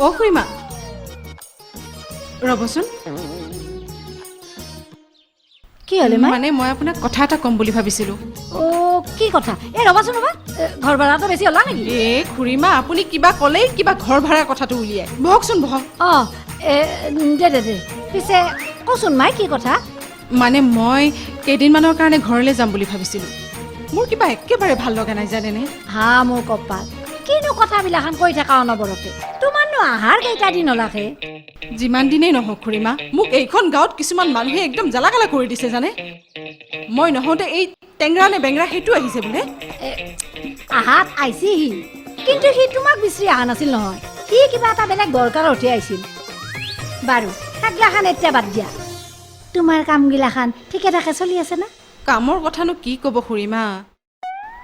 অ খুৰীমা ৰবচোন কি হলে মানে মই আপোনাক কথা এটা ক'ম বুলি ভাবিছিলো ও কি কথা এ ৰবাচোন ৰবা ঘৰ ভাড়াটো বেছি হলা নেকি এ খুৰীমা আপুনি কিবা ক'লেই কিবা ঘৰ ভাড়াৰ কথাটো উলিয়াই বহকচোন বহক দে পিছে কচোন মাই কি কথা মানে মই কেইদিনমানৰ কাৰণে ঘৰলৈ যাম বুলি ভাবিছিলো মোৰ কিবা একেবাৰে ভাল লগা নাই জানেনে হা মোৰ কপাল কিনো কথাবিলাখান কৈ থাকা অনবৰতে তোমাৰনো আহাৰ কেইটা দিন হলাকে যিমান দিনেই নহওক খুৰীমা মোক এইখন গাঁৱত কিছুমান মানুহে একদম জ্বালাকালা কৰি দিছে জানে মই নহওঁতে এই টেংৰা নে বেংৰা সেইটো আহিছে বোলে আহাত আইছি কিন্তু সি তোমাক বিচাৰি অহা নাছিল নহয় সি কিবা এটা বেলেগ দৰকাৰতহে আহিছিল বাৰু সেইগিলাখান এতিয়া বাদ দিয়া তোমাৰ কামগিলাখান ঠিকে ঠাকে চলি আছে না কামৰ কথানো কি ক'ব খুৰীমা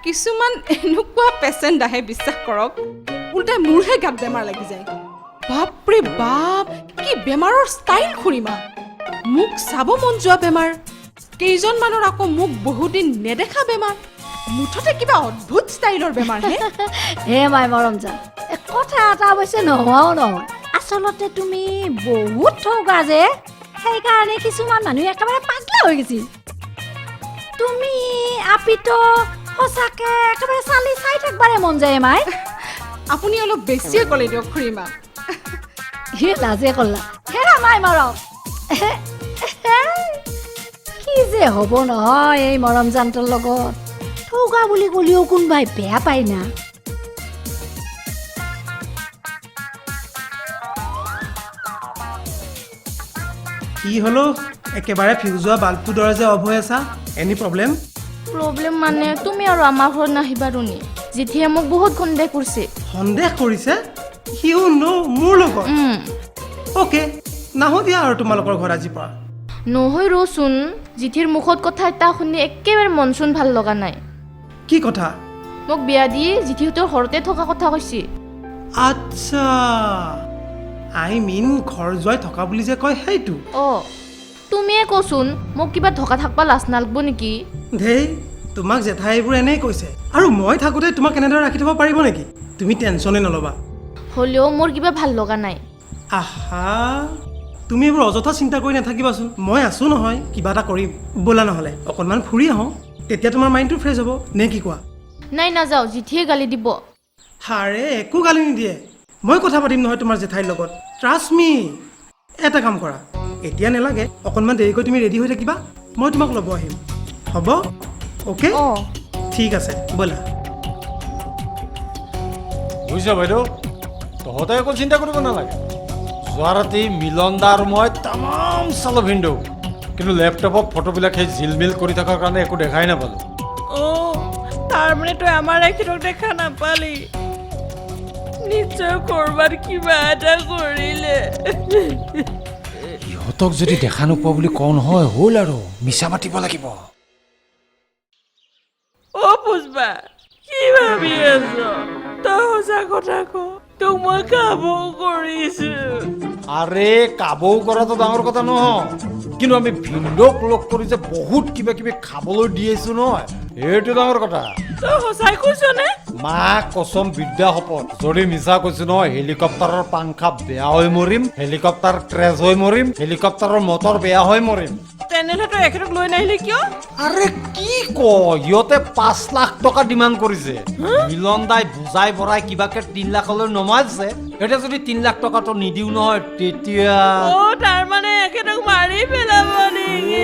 কিছুমান এনেকুৱা পেচেণ্ট আহে বিশ্বাস কৰক উল্টাই মোৰহে গাত বেমাৰ লাগি যায় বাপৰে বাপ কি বেমাৰৰ ষ্টাইল খুৰীমা মোক চাব মন যোৱা বেমাৰ কেইজনমানৰ আকৌ মোক বহুদিন নেদেখা বেমাৰ মুঠতে কিবা অদ্ভুত ষ্টাইলৰ বেমাৰ হে মাই মৰম জান কথা এটা অৱশ্যে নোহোৱাও নহয় আচলতে তুমি বহুত ঠগা যে সেইকাৰণে কিছুমান মানুহ একেবাৰে পাগলা হৈ গৈছিল তুমি আপিতো সঁচাকে একেবাৰে চালি চাই থাকবাৰে মন যায় মাই আপুনি অলপ বেছিয়ে ক'লে দিয়ক খুৰীমা হে লাজে কলা হেৰা মাই মৰম কি যে হ'ব নহয় এই মৰম জানটোৰ লগত ঠগা বুলি ক'লেও কোনোবাই বেয়া পায় না কি হলো একেবাৰে ফিউজ হোৱা বাল্বটোৰ দৰে যে অফ হৈ আছা এনি প্ৰব্লেম প্ৰব্লেম মানে তুমি আৰু আমাৰ ঘৰত নাহিবা ৰুনি যেতিয়াই মোক বহুত সন্দেহ কৰিছে সিও মোৰ লগত অ'কে নাহো দিয়া আৰু তোমালোকৰ ঘৰ আজিৰ পৰা নহয় ৰচোন জিঠিৰ মুখত কথা এটা শুনি একেবাৰে মন চোন ভাল লগা নাই কি কথা মোক বিয়া দি জিঠিহঁতৰ ঘৰতে থকা কথা কৈছে আচ্ছা আই মিন ঘৰ যোৱাই থকা বুলি যে কয় সেইটো তুমিয়ে কচোন মোক কিবা ধকা থাকবা লাজ নালাগব নেকি ধেই তোমাক জেঠাই এইবোৰ এনেই কৈছে আৰু মই থাকোঁতে তোমাক এনেদৰে ৰাখি থ'ব পাৰিব নেকি তুমি টেনশ্যনে নল'বা হ'লেও মোৰ কিবা ভাল লগা নাই আহা তুমি এইবোৰ অযথা চিন্তা কৰি নাথাকিবাচোন মই আছোঁ নহয় কিবা এটা কৰিম ব'লা নহ'লে অকণমান ফুৰি আহোঁ তেতিয়া তোমাৰ মাইণ্ডটো ফ্ৰেছ হ'ব নে কি কোৱা নাই নাযাওঁ জিঠিয়ে গালি দিব হাৰে একো গালি নিদিয়ে মই কথা পাতিম নহয় তোমাৰ জেঠাইৰ লগত ট্ৰাষ্ট মি এটা কাম কৰা এতিয়া নালাগে অকণমান দেৰিকৈ তুমি ৰেডি হৈ থাকিবা মই তোমাক ল'ব আহিম হ'ব অ'কে ঠিক আছে ব'লা বুজিছ বাইদেউ তহঁতে একো চিন্তা কৰিব নালাগে যোৱা ৰাতি মিলন দা আৰু মই তামাম চালো ভিন্দু কিন্তু লেপটপত ফটোবিলাক সেই জিলমিল কৰি থকাৰ কাৰণে একো দেখাই নাপালোঁ তাৰমানে তই আমাৰ এখেতক দেখা নাপালি নিশ্চয় কৰবাত কিবা এটা কৰিলে ইহঁতক যদি দেখা নোপোৱা বুলি কওঁ নহয় হ'ল আৰু মিছা মাতিব লাগিব পুষ্পা কি ভাবি আছ তই সঁচা কথা ক তোক মই কাবৌ কৰিছো আৰে কাবৌ কৰাটো ডাঙৰ কথা নহয় কিন্তু আমি ভিন্দক লগ কৰি যে বহুত কিবা কিবি খাবলৈ দি আছো নহয় এইটো ডাঙৰ কথা তই সঁচাই কৈছ নে মা কসম বিদ্যা শপত যদি মিছা কৈছো নহয় হেলিকপ্টাৰৰ পাংখা বেয়া হৈ মৰিম হেলিকপ্টাৰ ক্ৰেছ হৈ মৰিম হেলিকপ্টাৰৰ মটৰ বেয়া হৈ মৰিম তেনেহ'লে তই এখেতক লৈ নাহিলি কিয় আৰে কি ক ইহঁতে 5 লাখ টকা ডিমাণ্ড কৰিছে মিলন দাই বুজাই বৰাই কিবাকে 3 লাখলৈ নমাইছে এতিয়া যদি 3 লাখ টকাটো নিদিও নহয় তেতিয়া তাৰমানে এখেতক মাৰি পেলাব নেকি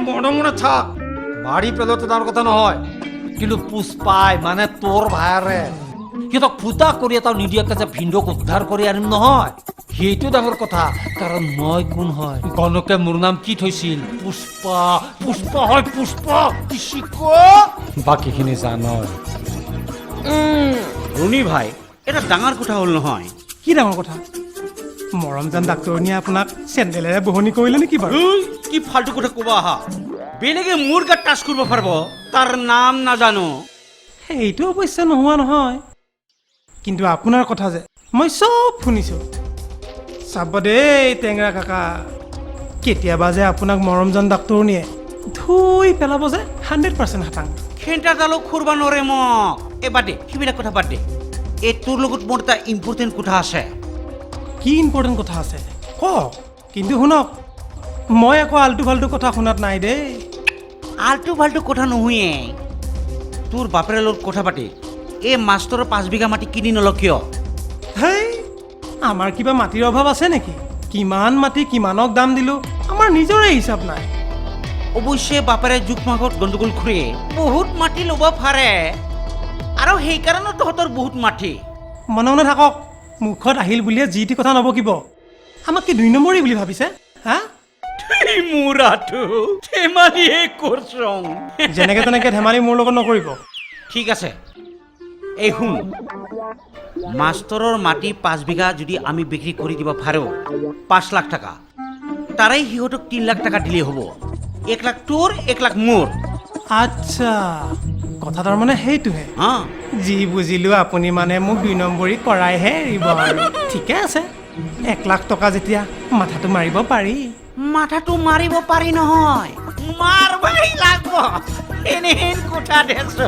মনে মনে থাক মাৰি পেলোৱাটো ডাঙৰ কথা নহয় কিন্তু পুষ্পাই মানে তোৰ ভাইৰে সিহঁতক ফুটা কৰি এটা নিদিয়াকে যে ভিন্দক উদ্ধাৰ কৰি আনিম নহয় সেইটো ডাঙৰ কথা কাৰণ মই কোন হয় গণকে মোৰ নাম কি থৈছিল পুষ্পা পুষ্পা হয় পুষ্পা বাকীখিনি জানই ৰুণী ভাই এটা ডাঙৰ কথা হ'ল নহয় কি ডাঙৰ কথা মৰমজান ডাক্তৰণীয়ে আপোনাক চেণ্ডেলেৰে বহনি কৰিলে নেকি বাৰু কি ফাল্টু কথা ক'বা আহা বেলেগে মোৰ গাত টাচ কৰিব পাৰিব তাৰ নাম নাজানো সেইটো অৱশ্যে নোহোৱা নহয় কিন্তু আপোনাৰ কথা যে মই চব শুনিছোঁ চাব দেই টেঙৰা কাকা কেতিয়াবা যে আপোনাক মৰমজান ডাক্তৰণীয়ে ধুই পেলাব যে 100% হাতাং খেণ্টা জালক খুৰবা নৰে মোক বাদ দে সেইবিলাক কথা বাদ দে এই তোৰ লগত মোৰ এটা ইম্পৰ্টেণ্ট কথা আছে কি ইম্পৰ্টেণ্ট কথা আছে কওক কিন্তু শুনক মই একো আল্টু ফাল্টু কথা শুনাত নাই দেই আল্টু ফাল্টু কথা নহয় তোৰ বাপেৰে লগত কথা পাতি এই মাষ্টৰৰ 5 বিঘা মাটি কিনি নল কিয় হেই আমাৰ কিবা মাটিৰ অভাৱ আছে নেকি কিমান মাটি কিমানক দাম দিলোঁ আমাৰ নিজৰে হিচাপ নাই অৱশ্যে বাপেৰে জোখমাখত গণ্ডগোল খুৰে বহুত মাটি ল'ব পাৰে আৰু সেইকাৰণে তহঁতৰ বহুত মাটি মনে মনে থাকক মুখত আহিল বুলিয়ে যি টি কথা নবকিব আমাক কি 2 নম্বৰী বুলি ভাবিছে হা মোৰাটো ধেমালিয়ে কৰচং যেনেকে তেনেকে ধেমালি মোৰ লগত নকৰিব ঠিক আছে এই শুন মাষ্টৰৰ মাটি 5 বিঘা যদি আমি বিক্ৰী কৰি দিব পাৰোঁ 5 লাখ টকা তাৰে সিহঁতক 3 লাখ টকা দিলেই হ'ব 1 লাখ তোৰ 1 লাখ মোৰ আচ্ছা কথা তাৰমানে সেইটোহে হা যি বুজিলোঁ আপুনি মানে মোক 2 নম্বৰী কৰাইহে এৰিব আৰু ঠিকে আছে 1 লাখ টকা যেতিয়া মাথাটো মাৰিব পাৰি মাথাটো মাৰিব পাৰি নহয় মাৰবাই লাগব এনেহেন কথা দেছ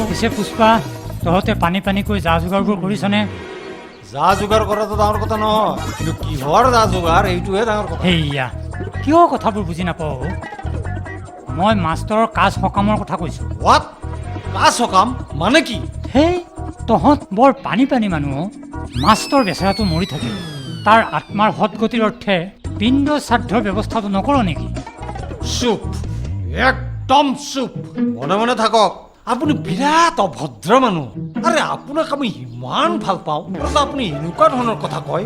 পিছে পুষ্পা তহঁতে পানী পানীকৈ যা যোগাৰবোৰ কৰিছনে যা যোগাৰ কৰাটো ডাঙৰ কথা নহয় কিন্তু কিহৰ যা যোগাৰ এইটোহে ডাঙৰ কথা সেয়া কিয় কথাবোৰ বুজি নাপাওঁ মই মাষ্টৰৰ কাজ সকামৰ কথা কৈছোঁ হোৱাট কাজ সকাম মানে কি সেই তহঁত বৰ পানী পানী মানুহ মাষ্টৰ বেচেৰাটো মৰি থাকিল তাৰ আত্মাৰ সৎগতিৰ অৰ্থে পিণ্ড শ্ৰাদ্ধৰ ব্যৱস্থাটো নকৰ নেকি চুপ একদম চুপ মনে মনে থাকক আপুনি বিৰাট অভদ্ৰ মানুহ আৰে আপোনাক আমি ইমান ভাল পাওঁ আৰু আপুনি এনেকুৱা ধৰণৰ কথা কয়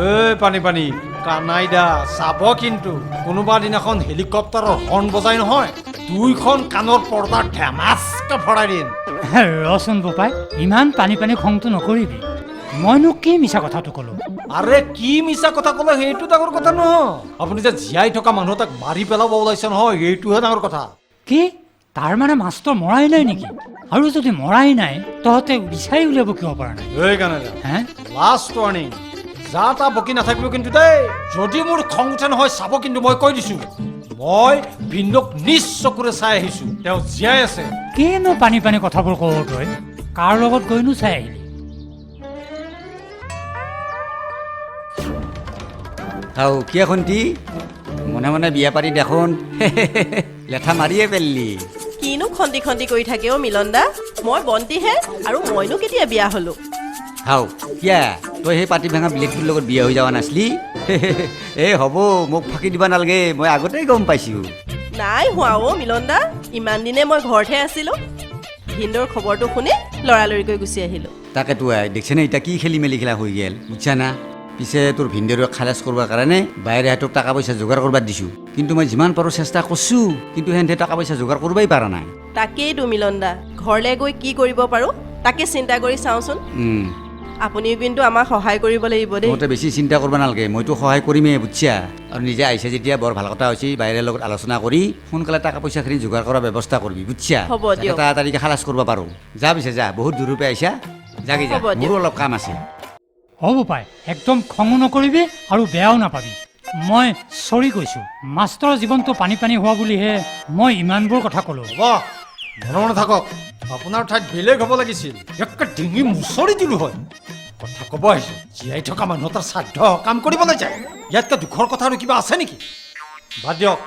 এই পানী পানী কানাইদা চাব কিন্তু কোনোবা দিনাখন হেলিকপ্টাৰৰ হৰ্ণ বজাই নহয় 2খন কাণৰ পৰ্দা ধেমাচকে ভৰাই দিম ৰচোন বোপাই ইমান পানী পানী খংটো নকৰিবি মইনো কি মিছা কথাটো ক'লো আৰে কি মিছা কথা ক'লে সেইটো ডাঙৰ কথা নহয় আপুনি যে জীয়াই থকা মানুহ তাক মাৰি পেলাব ওলাইছে নহয় এইটোহে ডাঙৰ কথা কি তাৰ মানে মাষ্টৰ মৰাই নাই নেকি আৰু যদি মৰাই নাই তহঁতে বিচাৰি উলিয়াব কিয় পৰা নাই এই কানাইদা হে লাষ্ট ৱাৰ্ণিং যা তা বকি নাথাকিব কিন্তু দেই যদি মোৰ খং উঠে নহয় চাব কিন্তু মই কৈ দিছোঁ মই ভিন্দক নিজ চকুৰে চাই আহিছোঁ তেওঁ জীয়াই আছে কিনো পানী পানী কথাবোৰ কৱ তই কাৰ লগত গৈনো চাই আহিলি তাও কি এখনটি মনে মনে বিয়া পাতি দেখোন লেঠা মাৰিয়ে পেললি কিনো খন্তি খন্তি কৰি থাকে অ মিলন দা মই বন্তিহে আৰু মইনো কেতিয়া বিয়া হলো হাও কিয়া তই সেই পাতি ভাঙা বিলেকটোৰ লগত বিয়া হৈ যোৱা নাছিলি এই হ'ব মোক ফাঁকি দিব নালাগে মই আগতেই গম পাইছোঁ নাই হোৱা অ মিলন দা ইমান দিনে মই ঘৰতহে আছিলো ভিন্দৰ খবৰটো শুনি লৰালৰিকৈ গুচি আহিলো তাকেতো দেখিছেনে এতিয়া কি খেলি মেলি খেলা হৈ গ'ল বুজিছা না পিছে তোৰ ভিনদেউক খালাচ কৰিবৰ কাৰণে বাহিৰে হাতক টকা পইচা যোগাৰ কৰিব দিছোঁ কিন্তু মই যিমান পাৰোঁ চেষ্টা কৰিছোঁ কিন্তু সিহঁতে টকা পইচা যোগাৰ কৰিবই পৰা নাই তাকেইতো মিলন দা ঘৰলৈ গৈ কি কৰিব পাৰো তাকে চিন্তা কৰি চাওঁচোন আপুনিও কিন্তু আমাক সহায় কৰিব লাগিব দেই মইতো বেছি চিন্তা কৰিব নালাগে মইতো সহায় কৰিমেই বুজিছা আৰু নিজে আহিছে যেতিয়া বৰ ভাল কথা হৈছে বাহিৰৰ লগত আলোচনা কৰি সোনকালে টকা পইচাখিনি যোগাৰ কৰাৰ ব্যৱস্থা কৰিবি বুজিছা হ'ব দিয়ক। তাৰিখে খালাচ কৰিব পাৰোঁ যা পিছে যা বহুত দূৰৰ পৰা আহিছা জাগি যা হ'ব দিয়ক। মোৰো অলপ কাম আছে হ'ব পাই একদম খঙো নকৰিবি আৰু বেয়াও নাপাবি মই চৰি কৈছোঁ মাষ্টৰৰ জীৱনটো পানী পানী হোৱা বুলিহে মই ইমানবোৰ কথা ক'লোঁ হ'ব মনে মনে থাকক আপোনাৰ ঠাইত বেলেগ হ'ব লাগিছিল একে ডিঙি মুচৰি দিলোঁ হয় কথা ক'ব আহিছোঁ জীয়াই থকা মানুহ তাৰ শ্ৰাদ্ধ কাম কৰিবলৈ যায় ইয়াতকৈ দুখৰ কথা আৰু কিবা আছে নেকি বাদ দিয়ক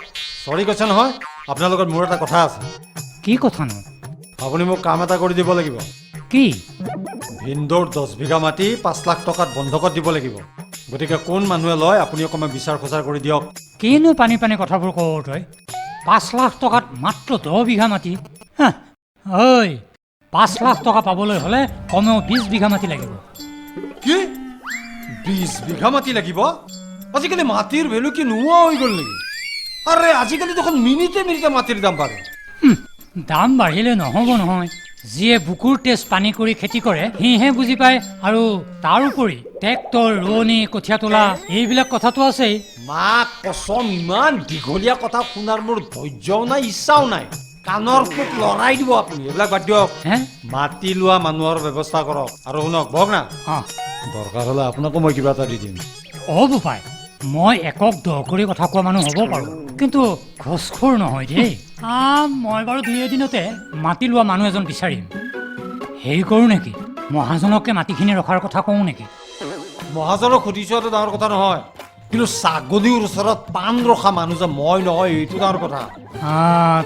চৰি কৈছে নহয় আপোনাৰ লগত মোৰ এটা কথা আছে কি কথানো আপুনি মোক কাম এটা কৰি দিব লাগিব কি ভিন্দৰ 10 বিঘা মাটি 5 লাখ টকাত বন্ধকত দিব লাগিব গতিকে কোন মানুহে লয় আপুনি অকণমান বিচাৰ খোচাৰ কৰি দিয়ক কিনো পানী পানী কথাবোৰ কৱ তই 5 লাখ টকাত মাত্ৰ 10 বিঘা মাটি হাঁ, ঐ 5 লাখ টকা পাবলৈ হ'লে কমেও 20 বিঘা মাটি লাগিব কি 20 বিঘা মাটি লাগিব আজিকালি মাটিৰ ভেলু কি নোহোৱা হৈ গ'ল নেকি আৰে আজিকালি দেখোন মিনিটে মাটিৰ দাম বাঢ়ে দাম বাঢ়িলে নহ'ব নহয় যিয়ে বুকুৰ তেজ পানী কৰি খেতি কৰে সিহে বুজি পায় আৰু তাৰ উপৰি ট্ৰেক্টৰ ৰোৱনী কঠীয়া তোলা এইবিলাক কথাটো আছেই মাক কচম ইমান দীঘলীয়া কথা শুনাৰ মোৰ ধৈৰ্যও নাই ইচ্ছাও নাই কাণৰ পোক লৰাই দিব আপুনি এইবিলাক বাদ দিয়ক হে মাটি লোৱা মানুহৰ ব্যৱস্থা কৰক আৰু শুনক বহক না অঁ দৰকাৰ হ'লে আপোনাকো মই কিবা এটা দি দিম হ'ব পাই মই একক দহ কৰি কথা কোৱা মানুহ হ'ব পাৰোঁ কিন্তু ঘোচখোৰ নহয় দেই মই বাৰু 2 এদিনতে মাটি লোৱা মানুহ এজন বিচাৰিম হেৰি কৰোঁ নেকি মহাজনকে মাটিখিনি ৰখাৰ কথা কওঁ নেকি? মহাজনক সুধি চোৱাটো ডাঙৰ কথা নহয়, কিন্তু ছাগলীৰ ওচৰত পাণ ৰখা মানুহ যে মই নহয় এইটো ডাঙৰ কথা।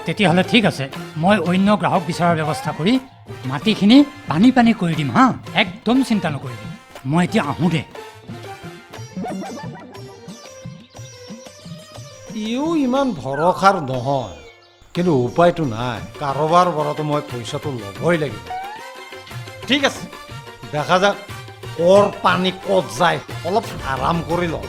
তেতিয়াহ'লে ঠিক আছে, মই অন্য গ্ৰাহক বিচৰাৰ ব্যৱস্থা কৰি মাটিখিনি পানী পানী কৰি দিম হা, একদম চিন্তা নকৰিবি। মই এতিয়া আহোঁ দে। ইও ইমান ভৰসাৰ নহয়, কিন্তু উপায়টো নাই, কাৰোবাৰ পৰাতো মই পইচাটো ল'বই লাগিব। ঠিক আছে, দেখা যাক ক'ৰ পানী ক'ত যায়, অলপ আৰাম কৰি লওঁ।